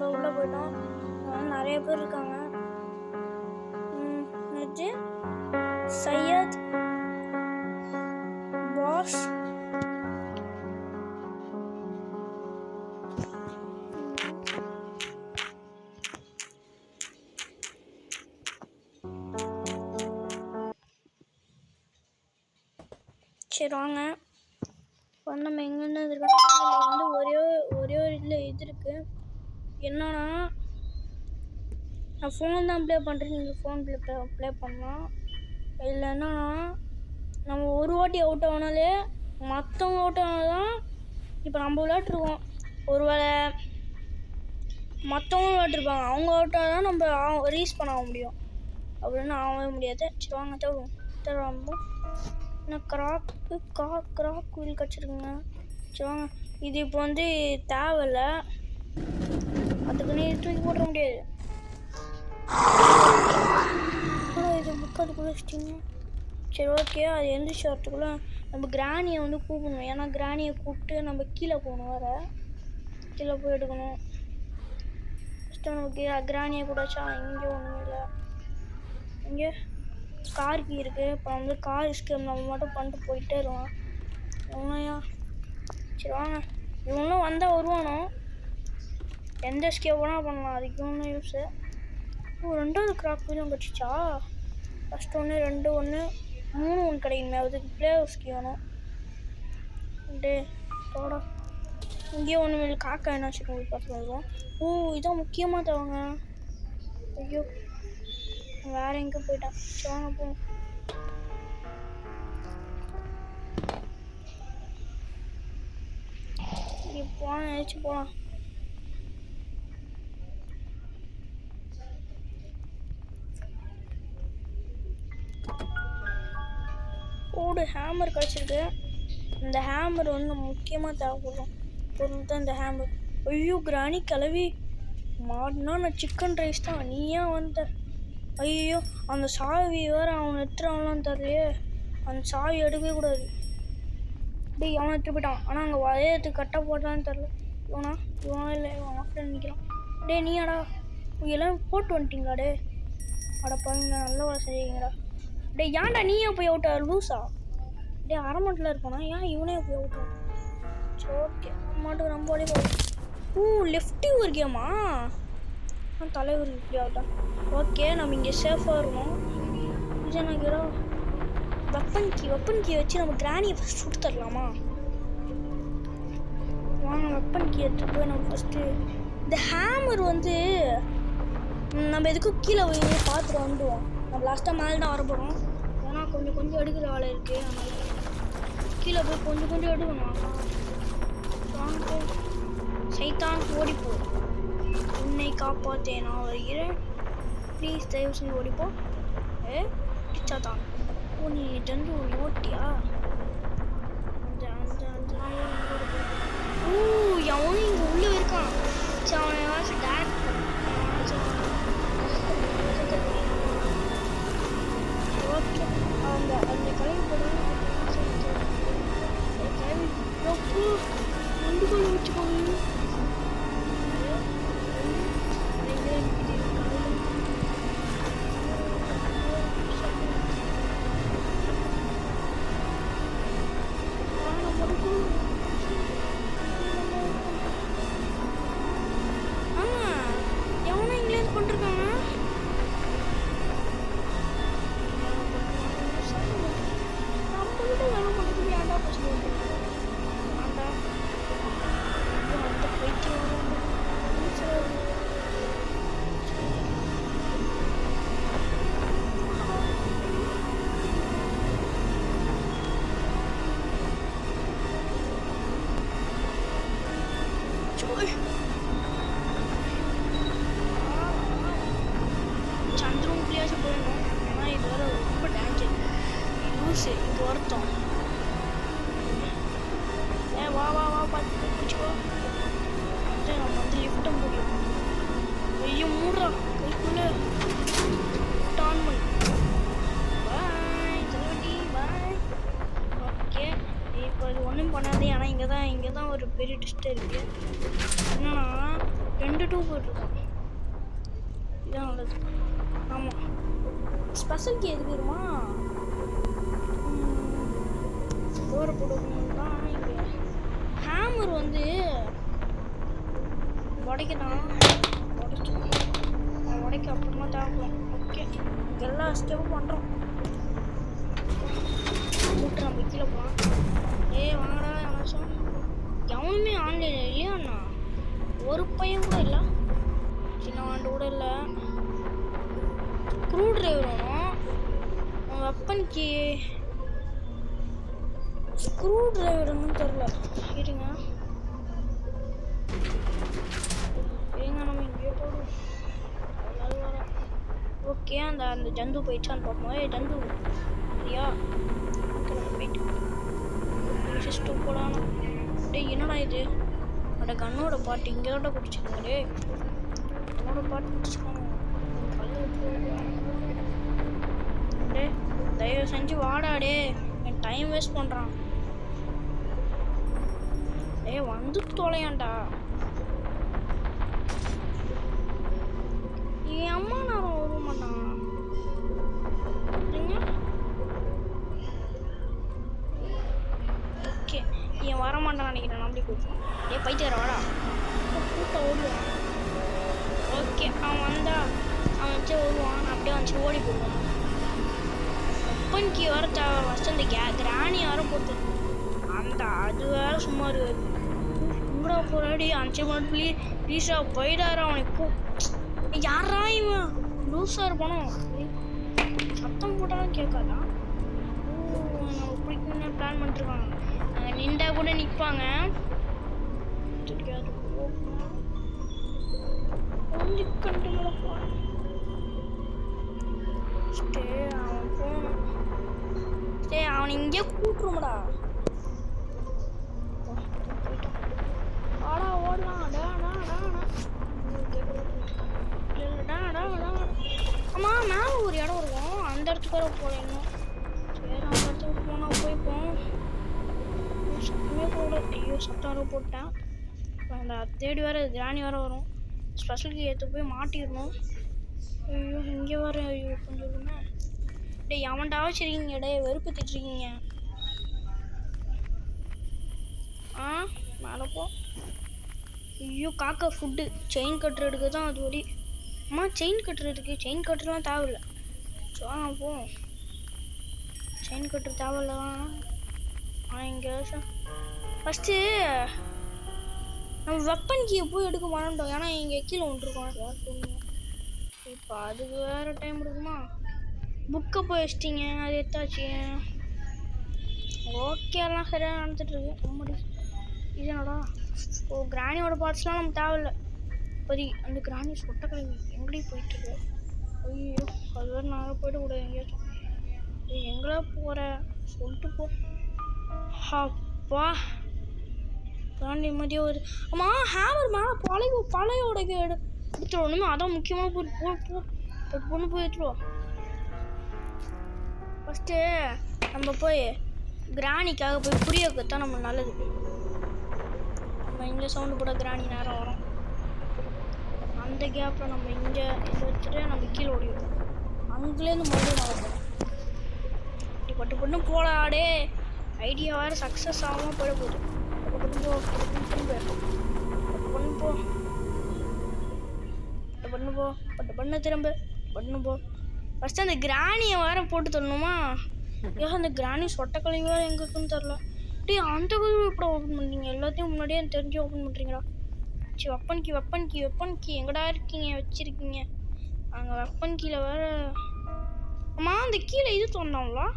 நம்ம உள்ளே போயிட்டோம். நிறைய பேர் இருக்காங்க. இது சையத் பாஸ் சரி வாங்க. இப்போ நம்ம எங்கேருந்து வந்து ஒரே ஒரு இதில் இது இருக்குது. என்னன்னா நான் ஃபோன் தான் ப்ளே பண்ணுறேன், நீங்கள் ஃபோன் ப்ளே பண்ணலாம். இதில் என்னன்னா நம்ம ஒரு வாட்டி அவுட் ஆனாலே மற்றவங்க அவுட் ஆனால்தான் இப்போ நம்ம விளையாட்டுருக்கோம். ஒருவேளை மற்றவங்க விளையாட்டுருப்பாங்க, அவங்க அவுட் ஆனால் நம்ம ரீஸ் பண்ண முடியும். அப்படின்னு ஆகவே முடியாது. சரி வாங்க தேடுவோம். இன்னும் கிராக் வீல் கிடச்சிருக்குங்க. சரி வாங்க. இது இப்போ வந்து தேவையில்லை, அதுக்கு நீ தூக்கி போட முடியாது. இது புக் அதுக்குள்ளே வச்சிட்டிங்க. சரி ஓகே. அது எந்திரிச்சு வரத்துக்குள்ளே நம்ம கிராணியை வந்து கூப்பிடணும். ஏன்னா கிராணியை கூப்பிட்டு நம்ம கீழே போகணும். வேறு கீழே போய் எடுக்கணும். ஃபஸ்ட்டு நமக்கு கிராணியை கூடச்சா இங்கே ஒன்றும் இல்லை. இங்கே கார் கீ இருக்குது. இப்போ வந்து கார் எஸ்கேப் நம்ம மட்டும் பண்ணிட்டு போயிட்டே இருவோம். உண்மையா சரி வாங்க. இவனும் வந்தால் வருவானோ, எந்த எஸ்கேப் வேணால் பண்ணலாம், அதுக்கு ஒன்றும் யூஸு. ரெண்டாவது கிராக் வீலும் கிடச்சிச்சா? ஃபஸ்ட்டு 1 2 1 3 1 கிடைக்குமே, அதுக்கு பிளேயர்ஸ் கீ வேணும். தோடா இங்கேயே ஒன்று இல்லை. காக்கா என்ன வச்சுக்கோங்க பார்த்து வருவோம். இதான் முக்கியமாக தவங்க. ஐயோ வேறு எங்கே போயிட்டான். வாங்க போவோம். போகலாம், நினச்சி போகலாம். ஹேமர் கிடச்சிருக்கு. இந்த ஹேமர் வந்து முக்கியமாக தேவைப்படும் பொருள் தான் இந்த ஹேமர். ஐயோ கிராணி கிளவி மாடினா நான் சிக்கன் ரைஸ் தான். நீ ஏன் வந்த? ஐயோ அந்த சாவி வேறு அவன் எடுத்துறான்லாம் தெரியலையே. அந்த சாவி எடுக்கவே கூடாது. டேய் அவனை எடுத்து போயிட்டான். ஆனால் அங்கே வளையத்துக்கு கட்ட போட்டான்னு தெரில. இவனா இல்லை, இவன் ஆஃப்ல நிற்கிறான். நீயாடா எல்லாம் போட்டு வந்துட்டீங்களா? அட பாருங்க, நல்ல வேலை செய்யுங்கடா. ஏன்டா நீயே போய் அவுட்டா லூஸா? அரமட்டில் இருப்பானா? ஏன் இவனே போய் அவுட்டா? சரி ஓகே, அம்மாட்டுக்கு ரொம்ப வழி போகும். லெஃப்டி ஒரு கேமா? தலைவர் இப்படி ஆகட்டா. ஓகே நம்ம இங்கே சேஃபாக இருக்கணும். இது எனக்கு வெப்பன் கீ வச்சு நம்ம கிராணியை ஃபஸ்ட் சுட்டு தரலாமா? வாங்க வெப்பன் கீ எடுத்துகிட்டு போய் நம்ம ஃபஸ்ட்டு இந்த ஹேமர் வந்து நம்ம எதுக்கும் கீழே போய் பார்த்துட்டு வந்துடுவோம். நம்ம லாஸ்ட்டாக மேலே தான் வரப்போகிறோம். ஏன்னா கொஞ்சம் எடுக்கிற வேலை இருக்குது. அதனால் கீழே போய் கொஞ்சம் எடுக்கணும். வாங்க சைத்தான் ஓடிப்போ, உன்னை காப்பாற்றேன் நான் வருகிறேன், ப்ளீஸ் தயவு செஞ்சு ஓடிப்போ. பிடிச்சாதான் நீ டந்து ஓட்டியா? அவனும் இங்கே உள்ளே இருக்கான். சரி அவனை ஏதாச்சும் டேரக்ட் ஓகே. அந்த கிளம்பி போடுவோம். கிளம்பி ரெண்டு கோல் வச்சுக்கோங்க. சந்திரமுகியாச்சும் போயிடணும். ஏன்னா இது வேற ரொம்ப டேஞ்சர். லூஸு இங்கே வருத்தம். வா பார்த்து பிடிச்சிக்கோ. நம்ம வந்து லிஃப்ட்டை முடியும். ஐயோ மூடுறா கைக்குள்ளே டான் பண்ணு. பாய் தலைவண்டி பாய். ஓகே இப்போ இது ஒன்றும் பண்ணாதே. ஆனால் இங்கே தான் ஒரு பெரிய டிஸ்ட் இருக்குது. என்னன்னா 2 2 போட்டிருக்கோம். இதான் நல்லது. ஆமாம், ஸ்பெஷல் கீ எதுக்கு வருமா? டோரை போட்டுக்கணும் தான். இங்கே ஹேமர் வந்து உடைக்கணும். உடைக்க அப்புறமா தேவைப்படும். ஓகே, எல்லா ஸ்டெப்பும் பண்ணுறோம். மூட்டை நம்ம கீழே போகலாம். வாங்கடா யாராச்சும். எவனுமே ஆன்லைன் இல்லையாண்ணா? ஒரு பையன் கூட இல்லை, சின்ன ஆண்டு கூட இல்லை. ஸ்க்ரூ டிரைவர் வேணும். வெப்பனுக்கு ஸ்க்ரூ டிரைவர்னு தெரில. இருங்க நம்ம இங்கேயே போடுவோம். ஓகே, அந்த ஜந்து போயிடுச்சான்னு பார்ப்போம். ஜந்து சரியா? போயிட்டு சிஸ்டம் போகலாம். என்னடா இது? அந்த கண்ணோட பாட்டு இங்கே தான்டா குடிச்சிருக்காரு. கண்ணோட பாட்டு குடிச்சிருக்காங்க. தயவு செஞ்சு வாடாடே, என் டைம் வேஸ்ட் பண்ணுறான். வந்து தொலையாண்டா. என் அம்மா நேரம் வருமாண்ணா. ஓகே, என் வரமாட்டான் நினைக்கிறேன். நம்பி கூப்பிடுவோம். பைத்தியார வாடா, கூட்டம் ஓடுவான். ஓகே, அவன் வந்தா அவன் வச்சு ஓடுவான். அப்படியே வந்துச்சு ஓடி போடுவான். அப்பன்கி வர தேவை. ஃபஸ்ட்டு அந்த கிராணி வர போட்டு அந்த அது வேற சும்மா இருக்காது. கூட போராடி அஞ்சு மட்டும் ப்ளீஸா போயிடாரு. அவனை இப்போ யாரா இவன் லூஸாக இருப்பானோ? சத்தம் போட்டாலும் கேட்காதா? நம்ம பிடிக்கணும்னு பிளான் பண்ணிருக்காங்க. நாங்கள் நின்றா கூட நிற்பாங்க. தெரியாது அவன் போகணும். சரி, அவனை இங்கே கூட்டுருமாடா. ஆடா ஓடலாம். ஆமா, மேலே ஒரு இடம் இருக்கும். அந்த இடத்துக்கு வர போகல இன்னும். சரி, அந்த இடத்துக்கு போனால் போய்ப்போம். சத்தமே போட. ஐயோ, சத்தம் போட்டேன். அந்த தேடி வேறு கிராணி வேறு வரும். ஸ்பெஷலுக்கு ஏற்று போய் மாட்டிடணும். ஐயோ, இங்கே வர. ஐயோ, கொஞ்சம் அவன்டா வச்சிருக்கீங்க. வெறுப்பு திட்டுருக்கீங்க. மேலே போ. ஐயோ, காக்கா ஃபுட்டு. செயின் கட்டுறதுக்கு தான் அது ஒடி. அம்மா, செயின் கட்டுறதுக்கு செயின் கட்டுறதுலாம் தேவையில்லை. போ. செயின் கட்டுற தேவையில்ல தான். இங்கே ஃபஸ்ட்டு நம்ம வெப்பன் கீயை போய் எடுக்க மாட்டோம். ஏன்னா இங்கே கீழே ஒன்றுருக்கோம். இப்போ அதுக்கு வேறு டைம் இருக்குமா? புக்கை போய் வச்சிட்டிங்க, அது எடுத்தாச்சு. ஓகே, எல்லாம் சரியாக நடந்துட்டுருக்கு. ரொம்ப இது என்னடா? கிராணியோட பார்ட்ஸ்லாம் நமக்கு தேவையில்லை இப்போதி. அந்த கிராணி சொட்ட கிழமை எங்கேயும் போயிட்டுருக்கு. ஐயோ, அது வேறு நாங்கள் போய்ட்டு கூட எங்கேயாச்சும். எங்களா போகிற சொல்லிட்டு போ. அப்பா, நிம்மதியாக வருது. ஆமாம், ஹேமர் மேலே பழையோட எடுத்துருவோம். அதான் முக்கியமான பொண்ணு போய் எடுத்துருவோம். ஃபஸ்ட்டு நம்ம போய் கிராணிக்காக போய் புரிய வைக்கத்தான் நம்ம நல்லது. நம்ம இங்கே சவுண்டு போட கிராணி நேரம் வரும். அந்த கேப்பில் நம்ம இங்கே வச்சுட்டு நம்ம கீழே ஓடிடுவோம். அங்கேருந்து மறுபடியும் நடக்கும். இப்படி பட்டு பொண்ணு போலாடே. ஐடியா வேறு சக்ஸஸ் ஆகாமல் போயிட போகுது. பண்ணு திரும்ப பண்ணு போ. ஃபஸ்ட்டு அந்த கிராணியை வேற போட்டு தரணுமா? அந்த கிராணி சொட்ட கழிவு வேறு எங்கே இருக்குன்னு தெரில. அந்த கழிவு எப்படி ஓப்பன் பண்ணுறீங்க? எல்லாத்தையும் முன்னாடியே தெரிஞ்சு ஓப்பன் பண்ணுறீங்களா? சரி, வெப்பன் கீ எங்கடா இருக்கீங்க வச்சுருக்கீங்க? அங்கே வெப்பன் கீழே வேறு. அம்மா, அந்த கீழே இது திறந்தாங்களா?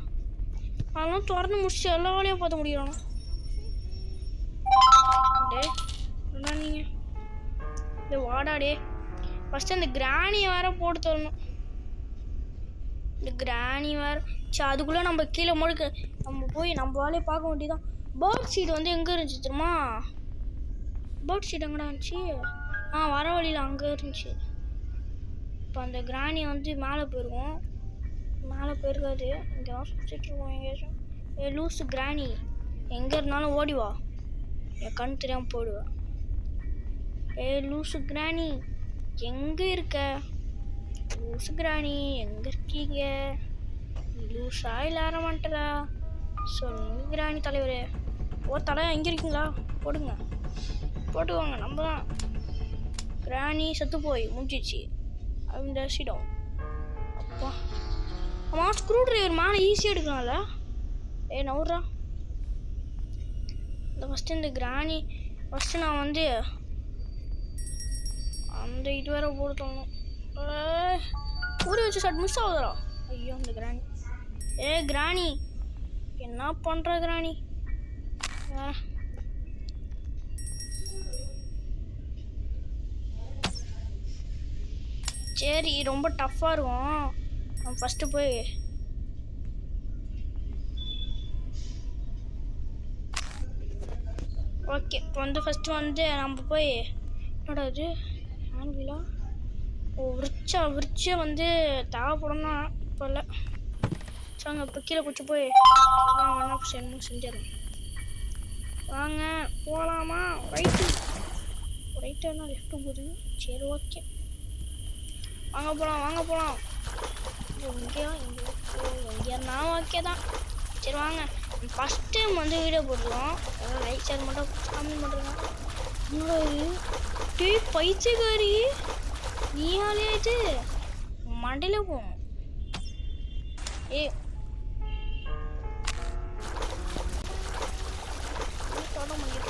அதெல்லாம் திறந்து முடிச்சு எல்லா வேலையும் பார்த்த முடியணும். நீங்கள் இந்த வாடாடே. ஃபஸ்ட்டு அந்த கிராணியை வேற போட்டு தரணும். இந்த கிராணி வேறு. சரி, அதுக்குள்ளே நம்ம கீழே முழுக்க நம்ம போய் நம்ம வேலையை பார்க்க வேண்டியதான். பேர்ட் சீடு வந்து எங்கே இருந்துச்சு தெரியுமா? பேர்ட் சீடு எங்கடா இருந்துச்சு? வர வழியில் அங்கே இருந்துச்சு. இப்போ அந்த கிராணியை வந்து மேலே போயிருக்கோம். மேலே போயிருக்காது, இங்கே தான் சுற்றிட்டுருக்கோம் எங்கேயாச்சும். லூஸு கிராணி, எங்கே இருந்தாலும் ஓடிவா. என் கண் தெரியாமல் போயிடுவேன். லூசு கிராணி எங்கே இருக்க? லூசு கிராணி எங்கே இருக்கீங்க? லூசா இல்லை ஆரமாட்டரா? சொல்லுங்க கிராணி தலைவரே. தலை எங்கே இருக்கீங்களா? போடுங்க, போட்டுவாங்க. நம்ம தான் கிராணி செத்து போய் முடிஞ்சிச்சு. அந்த சிடம் அப்பா. அம்மா ஸ்க்ரூ ட்ரைவர் மேலே ஈஸியாக எடுக்கலாம்ல? நவுறா. ஃபஸ்ட்டு இந்த கிராணி ஃபஸ்ட்டு நான் வந்து அந்த இது வேற போடுத்தோணும். ஊறி வச்சு ஷர்ட் மிஸ் ஆகுதுடா. ஐயோ இந்த கிராணி. கிராணி என்ன பண்ணுற கிராணி? சரி ரொம்ப டஃப்பாக இருக்கும். நான் ஃபஸ்ட்டு போய் ஓகே வந்து ஃபஸ்ட்டு வந்து நம்ம போய் என்னடா இது ஆன்வீலா? விரிச்சா வந்து தேவைப்படும்னா இப்போ இல்லை. சாங்க இப்போ கீழே குச்சி போய் வேணா செஞ்சிடலாம். வாங்க போகலாமா? ரைட்டு என்ன லெஃப்ட்டு போகுது? சரி ஓகே வாங்க போகலாம். எங்கேயா ஓகே தான். சரி வாங்க. ஃபஸ்ட் டைம் வந்து வீடியோ போட்டுருவோம். லைக் ஷேர் மட்டும் கமெண்ட் பண்ணுறேங்க. டீ பைத்தியக்காரி நீ ஆலையாச்சு மண்டையில் போகணும். தொட முடியும்.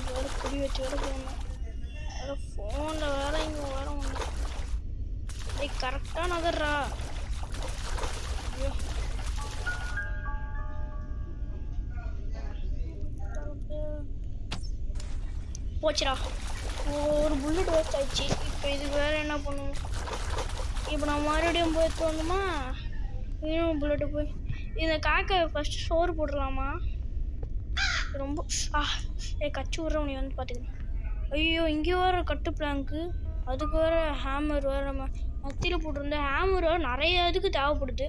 வேறு குடி வச்சு வேறு போகணும். வேறு ஃபோனில் வேறு இங்கே வேற ஒன்று கரெக்டாக நகர்றா. ஐயோ போச்சுடா. ஒரு புல்லட் வேஸ்ட் ஆயிடுச்சு. இப்போ இதுக்கு வேறு என்ன பண்ணுவோம்? இப்போ நான் மறுபடியும் போய் தோணுமா? இன்னும் புல்லட்டு போய் இந்த காக்கை ஃபஸ்ட்டு சோறு போடலாமா? ரொம்ப கச்சி விட்ற உனி வந்து பார்த்துக்கணும். ஐயோ இங்கே வேறு கட்டு பிளாங்க்கு, அதுக்கு வேறு ஹேமர் வேறு நம்ம மத்தியில் போட்டிருந்த ஹேமர் வேறு நிறைய இதுக்கு தேவைப்படுது.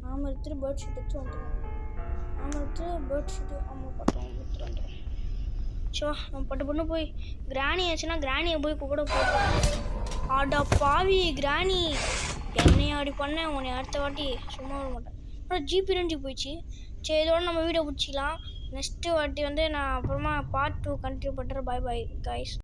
ஹேமர் எடுத்துட்டு பேர்ட் ஷீட் எடுத்து வந்துடும். பேர்ட் ஷீட்டு பார்த்தோம் எடுத்துட்டு வந்துடும். சோ நம்ம பட்டு போய் கிராணி ஆச்சுன்னா கிராணியை போய் கூட போடுறோம். ஆடா பாவி கிராணி, என்னைய அப்படி பண்ணேன். உன்னை அடுத்த வாட்டி சும்மா விட மாட்டேன். ஆனால் ஜிபி ரெண்டு போயிடுச்சு. சரி இதோட நம்ம வீடியோ பிடிச்சிக்கலாம். நெக்ஸ்ட்டு வாட்டி வந்து நான் அப்புறமா பார்ட் 2 கண்டினியூ பண்ணுறேன். Bye guys.